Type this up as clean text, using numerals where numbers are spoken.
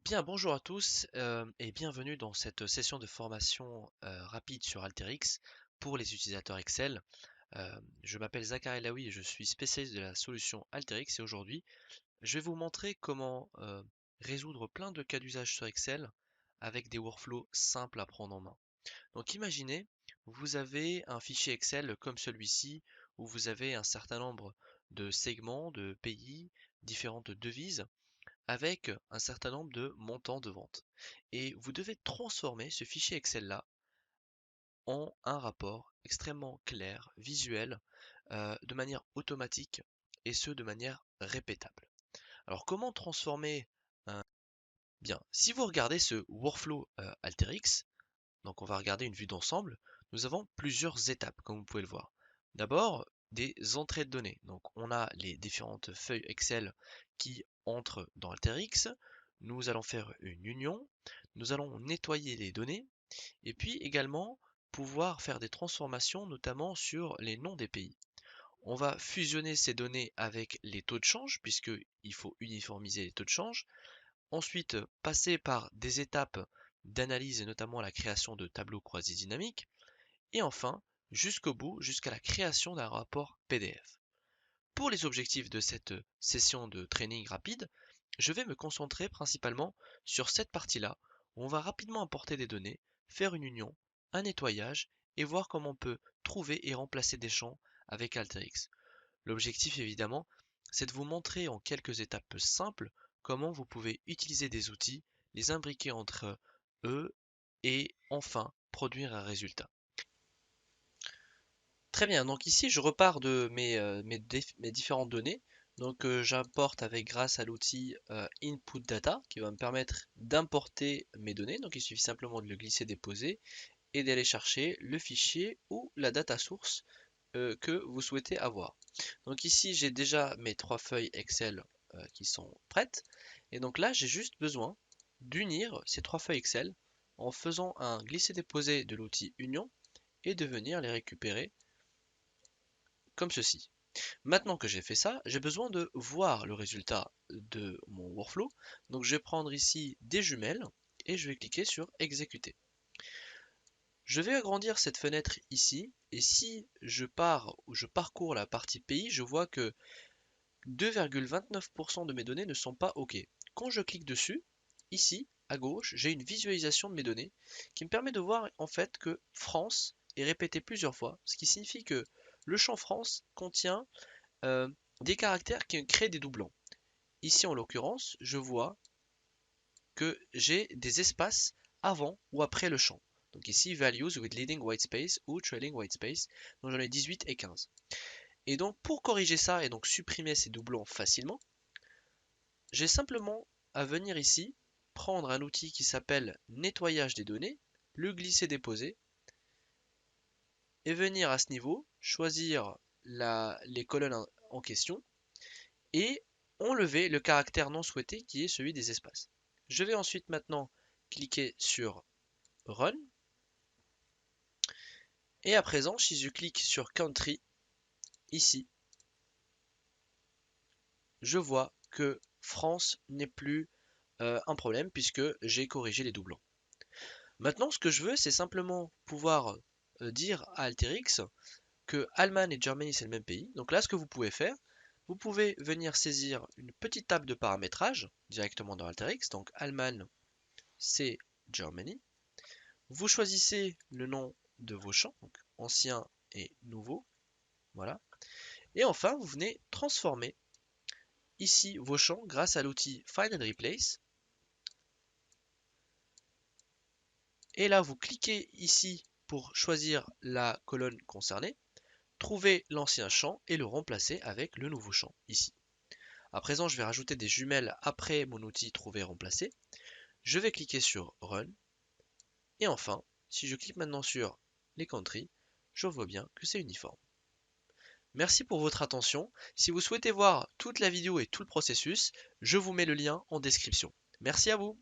Bien, bonjour à tous et bienvenue dans cette session de formation rapide sur Alteryx pour les utilisateurs Excel. Je m'appelle Zachary Laoui et je suis spécialiste de la solution Alteryx et aujourd'hui je vais vous montrer comment résoudre plein de cas d'usage sur Excel avec des workflows simples à prendre en main. Donc imaginez, vous avez un fichier Excel comme celui-ci où vous avez un certain nombre de segments, de pays, différentes devises avec un certain nombre de montants de vente. Et vous devez transformer ce fichier Excel-là en un rapport extrêmement clair, visuel, de manière automatique et ce de manière répétable. Alors comment transformer un... Bien, si vous regardez ce workflow Alteryx, donc on va regarder une vue d'ensemble, nous avons plusieurs étapes comme vous pouvez le voir. D'abord, des entrées de données. Donc on a les différentes feuilles Excel qui entrent dans Alteryx. Nous allons faire une union. Nous allons nettoyer les données et puis également pouvoir faire des transformations notamment sur les noms des pays. On va fusionner ces données avec les taux de change puisqu'il faut uniformiser les taux de change. Ensuite, passer par des étapes d'analyse et notamment la création de tableaux croisés dynamiques. Et enfin, jusqu'au bout, jusqu'à la création d'un rapport PDF. Pour les objectifs de cette session de training rapide, je vais me concentrer principalement sur cette partie-là, où on va rapidement importer des données, faire une union, un nettoyage, et voir comment on peut trouver et remplacer des champs avec Alteryx. L'objectif évidemment, c'est de vous montrer en quelques étapes simples comment vous pouvez utiliser des outils, les imbriquer entre eux et enfin produire un résultat. Très bien, donc ici je repars de mes différentes données. Donc j'importe avec grâce à l'outil Input Data qui va me permettre d'importer mes données. Donc il suffit simplement de le glisser déposer et d'aller chercher le fichier ou la data source que vous souhaitez avoir. Donc ici j'ai déjà mes trois feuilles Excel qui sont prêtes. Et donc là j'ai juste besoin d'unir ces trois feuilles Excel en faisant un glisser-déposer de l'outil Union et de venir les récupérer comme ceci. Maintenant que j'ai fait ça, j'ai besoin de voir le résultat de mon workflow. Donc je vais prendre ici des jumelles et je vais cliquer sur exécuter. Je vais agrandir cette fenêtre ici et si je pars ou je parcours la partie pays, je vois que 2,29% de mes données ne sont pas OK. Quand je clique dessus, ici à gauche, j'ai une visualisation de mes données qui me permet de voir en fait que France est répété plusieurs fois, ce qui signifie que le champ France contient euh, des caractères qui créent des doublons. Ici, en l'occurrence, je vois que j'ai des espaces avant ou après le champ. Donc ici, values with leading white space ou trailing white space. Donc j'en ai 18 et 15. Et donc pour corriger ça et donc supprimer ces doublons facilement, j'ai simplement à venir ici, prendre un outil qui s'appelle nettoyage des données, le glisser-déposer, et venir à ce niveau, choisir les colonnes en question, et enlever le caractère non souhaité qui est celui des espaces. Je vais ensuite maintenant cliquer sur Run et à présent si je clique sur Country ici, je vois que France n'est plus un problème puisque j'ai corrigé les doublons. Maintenant ce que je veux c'est simplement pouvoir dire à Alteryx que Allemagne et Germany c'est le même pays. Donc là ce que vous pouvez faire, vous pouvez venir saisir une petite table de paramétrage directement dans Alteryx, donc Allemagne c'est Germany. Vous choisissez le nom de vos champs, donc ancien et nouveau, voilà. Et enfin, vous venez transformer ici vos champs grâce à l'outil Find and Replace. Et là, vous cliquez ici pour choisir la colonne concernée, trouver l'ancien champ et le remplacer avec le nouveau champ ici. À présent, je vais rajouter des jumelles après mon outil Trouver et remplacer. Je vais cliquer sur Run. Et enfin, si je clique maintenant sur les countries, je vois bien que c'est uniforme. Merci pour votre attention. Si vous souhaitez voir toute la vidéo et tout le processus, je vous mets le lien en description. Merci à vous.